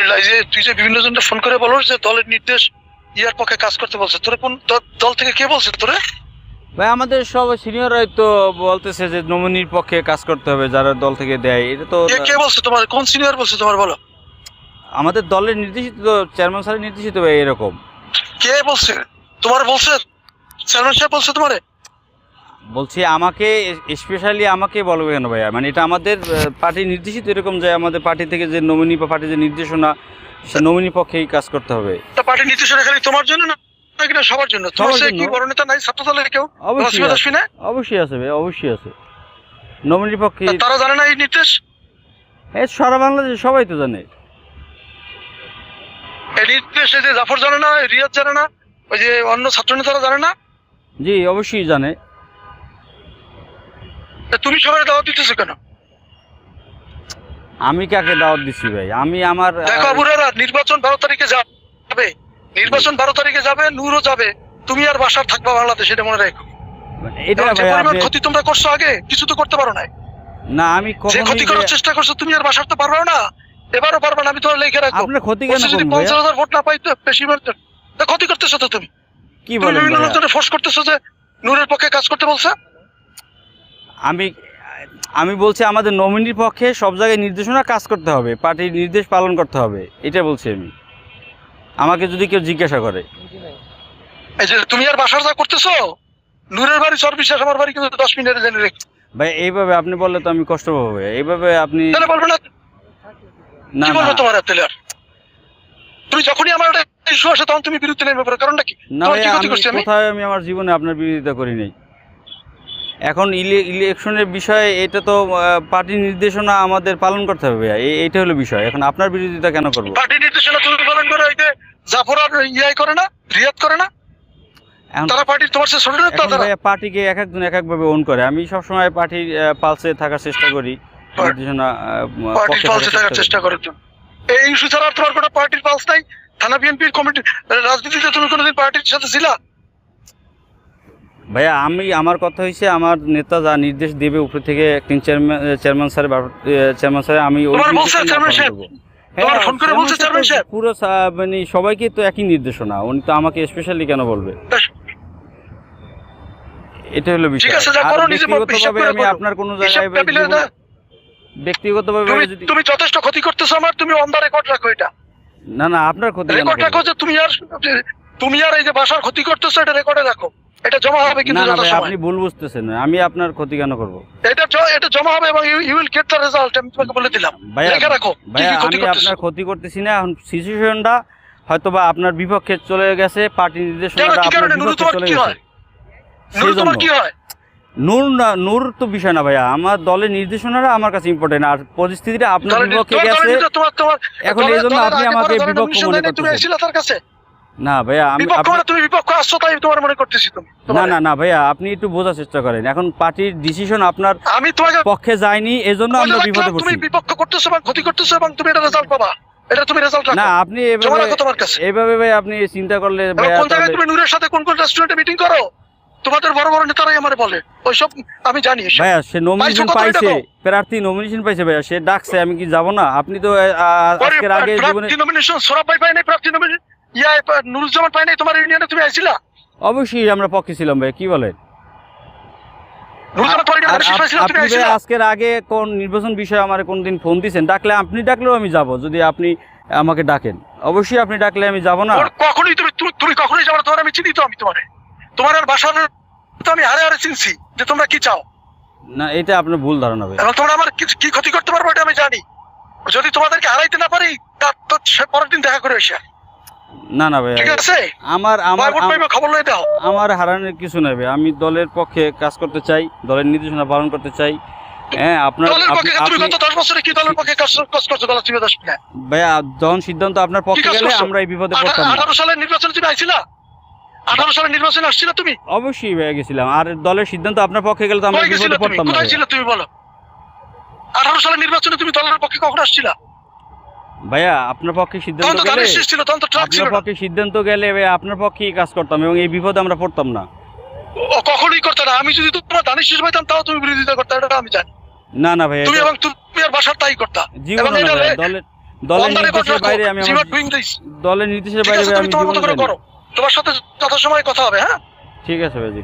এই যে তুই যে বিভিন্ন জনকে ফোন করে বলো যে দলের নির্দেশ ইয়ার পক্ষে কাজ করতে বলছে, তোরে কোন দল থেকে কে বলছে তোরে? ভাই আমাদের সব সিনিয়ররাই তো বলতেছে যে নমিনির পক্ষে কাজ করতে হবে, যারা দল থেকে দেয়। এটা তো কে বলছে তোমার? কোন সিনিয়র বলছে তোমার বলো? আমাদের দলের নির্দেশিত, চেয়ারম্যান স্যারের নির্দেশিত ভাই এরকম। কে বলছে তোমার? বলছে চেয়ারম্যান সাহেব বলছে তোমারে? বলছি আমাকে, স্পেশালি আমাকে বলবে কেন ভাইয়া? মানে এটা আমাদের পার্টি নির্দেশিত এরকম যে আমাদের পার্টি থেকে যে নমিনি বা পার্টির যে নির্দেশনা, সে নমিনি পক্ষেই কাজ করতে হবে। তা পার্টির নির্দেশনা খালি তোমার জন্য না নাকি না সবার জন্য? তোমার সে কি বড় নেতা নাই ছাত্র দলের কেউ? অবশ্যই অবশ্যই আছে ভাই, অবশ্যই আছে নমিনির পক্ষে। তারা জানে না এই নির্দেশ? এই সারা বাংলাদেশে সবাই তো জানে এই নির্দেশ। এই যে জাফর জানে না, রিয়াদ জানে না, ওই যে অন্য ছাত্র নেতারা জানে না? জি অবশ্যই জানে। তুমি সবাই দাওয়াত দিতেছো কেন? আমি কাকে দাওয়াত দিচ্ছি ভাই? আমি আমার দেখো আবুরারা, নির্বাচন 12 তারিখে যাবে, নির্বাচন 12 তারিখে যাবে, নূরও যাবে, তুমি আর বাসার থাকবা বাংলাদেশ, এটা মনে রাখো। এটা যে ভাই পরিমাণ আপনি ক্ষতি তোমরা করছো আগে কিছু তো করতে পারো না। না, আমি যে ক্ষতি কখনোই করার চেষ্টা করছো তুমি আর বাসার তো পারবে না, এবারও পারবে না। আমি তোমার লিখে রাখবো। আপনার ক্ষতি কেন যদি করব ভাই? 50,000 ভোট না পাই তো বেশি ক্ষতি করতেছো তো তুমি। কি তুমি বলেন বিভিন্ন ভাইয়া? লোকজনের ফোর্স করতেছো যে নূরের পক্ষে কাজ করতে বলছে। আমি বলছি আমাদের নমিনির পক্ষে সব জায়গায় নির্দেশনা কাজ করতে হবে, পার্টির নির্দেশ পালন করতে হবে, এটা বলছি আমি। আমাকে যদি কেউ জিজ্ঞাসা করে, এই যে তুমি আর বাসার যা করতেছো, নূরের বাড়ি চরবিশ্বাস, আমার বাড়ি কিন্তু 10 মিনিটের জেনে রেখে। ভাই এইভাবে আপনি বললে তো আমি কষ্ট পাবো ভাই। এইভাবে আপনি তাহলে বলবে না? না কি না বলবো তোমার তাহলে? আর তুমি যখনই আমার একটা ইস্যু আসে তখন তুমি বিরুদ্ধে নেমে পড়ো, কারণটা কি? না তোমার ভাই, কি ক্ষতি আমি করছি আমি? কোথায় আমি আমার জীবনে আপনার বিরোধিতা করি নাই। এখন ইলেকশনের বিষয়ে এটা তো পার্টির নির্দেশনা আমাদের পালন করতে হবে ভাইয়া, এইটা হলো বিষয়। এখন আপনার বিরোধিতা কেন করবো? পার্টি নির্দেশনা তুমি পালন করো, এই যে জাফর আর ইয়াই করে না, রিয়াদ করে না, এখন তারা পার্টির তোমার সে ছোট নেতা এখন তারা। ভাইয়া পার্টিকে এক একজন এক একভাবে ওন করে। আমি সবসময় পার্টির পালসে থাকার চেষ্টা করি, নির্দেশনা পার্টির পক্ষে পালসে থাকার চেষ্টা করো তুমি। এই ইস্যু ছাড়া আর তোমার কোনো পার্টির পালস নাই? থানা বিএনপির কমিটি রাজনীতিতে তুমি কোনোদিন পার্টির সাথে ছিলা? ভাইয়া আমার কথা হয়েছে, আমার নেতা যা নির্দেশ দেবে উপর থেকে একদিন চেয়ারম্যান স্যার আমি ওই তোমার বলছে নির্দেশনা চেয়ারম্যান পালন সাহেব? করবো। তোমার ফোন করে বলছে চেয়ারম্যান সাহেব? পুরো মানে সবাইকে তো একই নির্দেশনা, উনি তো আমাকে স্পেশালি কেন বলবে? এটা হলো বিষয়। ঠিক আছে, যা আর করো নিজে হিসাব ব্যক্তিগতভাবে করে আমি করো। আপনার কোনো হিসাব জায়গায় টেবিলে দাও। ব্যক্তিগতভাবে যদি তুমি যথেষ্ট ক্ষতি করতেছো আমার, তুমি অন দা রেকর্ড রাখো এটা। না না, আপনার ক্ষতি কেন রেকর্ড রাখো করবো? যে তুমি আর এই যে বাসার ক্ষতি করতেছো, এটা রেকর্ডে রাখো। এটা জমা হবে কিন্তু না না ভাই, যথাসময়ে। আপনি ভুল বুঝতেছেন। আমি আপনার ক্ষতি কেন করবো? এটা জমা হবে এবং you will get the result. আমি তোমাকে বলে দিলাম, ভাইয়া লিখে রাখো কি ভাইয়া, কি ক্ষতি আমি করতেছো। আপনার ক্ষতি করতেছি না। এখন সিচুয়েশনটা হয়তোবা আপনার বিপক্ষে চলে গেছে, পার্টি কেন, নির্দেশনাটা কি আপনার কারণে? নুরু বিপক্ষে তোমার চলে কি গেছে। হয়? নুরু তোমার কি হয়? নূর তো বিষয় না ভাইয়া, আমার দলের নির্দেশনাটা আমার কাছে ইম্পর্টেন্ট, আর পরিস্থিতিটা আপনার বিপক্ষে গেছে। এখন এই জন্য আপনি আমাকে বিপক্ষ মনে তুমি করতেছেন। আইছিলা তার কাছে? না ভাইয়া, বিপক্ষ মানে তুমি বিপক্ষ আসছো তাই তোমার মনে করতেছি তুমি। না না না ভাইয়া, আপনি একটু বোঝার চেষ্টা করেন। এখন পার্টির ডিসিশন আপনার আমি তোমাকে পক্ষে যায়নি, এজন্য আমরা বিপদে তুমি পড়ছি। বিপক্ষ করতেছো এবং ক্ষতি করতেছো এবং তুমি এটা রেজাল্ট পাবা। এটা তুমি রেজাল্ট রাখো। না আপনি জমা রাখো তোমার কাছে। এভাবে ভাই আপনি চিন্তা করলে এবং ভাইয়া, কোন জায়গায় তাহলে তুমি নূরের সাথে কোন কোন রেস্টুরেন্টে মিটিং করো, তোমাদের বড় বড় নেতারাই আমারে বলে, ওইসব আমি জানি। ভাইয়া সে নমিনেশন পাইছো কত পাইছে, টাকা? প্রার্থী নমিনেশন পাইছে ভাইয়া, সে ডাকছে, আমি কি যাব না? আপনি তো আজকের আগে জীবনে প্রার্থী নমিনেশন সোরাব ভাই পাই নাই, প্রার্থী নমিনেশন নুরুজ্জামান পাই নাই, তোমার ইউনিয়নে তুমি আইছিলা? অবশ্যই আমরা পক্ষে ছিলাম ভাই, কি বলেন? নুরুজ্জামান তোমার ইউনিয়নে শীষ পাইছিল, তুমি আপনি ভাই আইছিলা? আজকের আগে কোন নির্বাচন বিষয়ে আমার কোনদিন ফোন দিয়েছেন? আপনি ডাকলেও আমি যাব, যদি আপনি আমাকে ডাকেন। অবশ্যই আপনি ডাকলে আমি যাব না? কখনোই তুমি কখনোই যাবে না। তোমার আমি চিনি তো, আমি তোমার আর বাসার তো আমি হারে হারে চিনছি যে তোমরা কি চাও। না, এটা আপনার ভুল ধারণা ভাই। এবং তোমরা আমার কি ক্ষতি করতে পারবো এটা আমি জানি। যদি তোমাদেরকে হারাইতে না পারি তার তো পরের দিন দেখা করে এসে। না না ভাই, ঠিক আছে, আমার আমার ভোট পাইবে, খবর লই দাও। আমার হারানোর কিছু নাই ভাই। আমি দলের পক্ষে কাজ করতে চাই, দলের নির্দেশনা পালন করতে চাই। হ্যাঁ, আপনার দলের পক্ষে তুমি গত 10 বছরে কি দলের পক্ষে কাজ করছো গলা চিপে 10 মিনিট? ভাইয়া যখন সিদ্ধান্ত আপনার পক্ষে গেলে আমরা এই বিপদে পড়তাম না। 18 সালের নির্বাচনে তুমি আইছিলা? 18 সালের নির্বাচনে আসছিলা তুমি? অবশ্যই ভাইয়া গেছিলাম। আর দলের সিদ্ধান্ত আপনার পক্ষে গেলে তো আমরা কই গেছিলা বিপদে তুমি? পড়তাম না কোথায় ভাইয়া। ছিলে তুমি বলো? 18 সালের নির্বাচনে তুমি দলের পক্ষে কখন আসছিলা? ভাইয়া আপনার পক্ষে তখন সিদ্ধান্ত তো গেলে, দানের শেষ ছিল, তখন তো ট্রাক ছিল আপনার না। পক্ষে সিদ্ধান্ত গেলে ভাইয়া আপনার পক্ষেই কাজ করতাম এবং এই বিপদে আমরা পড়তাম না। ও কখনোই করতে না। আমি যদি তোমার দানের শেষ পাইতাম তাও তুমি বিরোধিতা করতে, এটা আমি জানি। না না ভাইয়া, তুমি এবং তুমি আর বাসার তাই করতা। এবং জীবনে না এটা ভাইয়া, দলের On the record নির্দেশের রাখো, বাইরে আমি you are doing this। দলের নির্দেশের ঠিক বাইরে আছে, ভাই তুমি আমি তোমার মতো জীবনে করে যাইনি। করো, তোমার সাথে যথাসময়ে কথা হবে, হ্যাঁ। ঠিক আছে ভাইজি।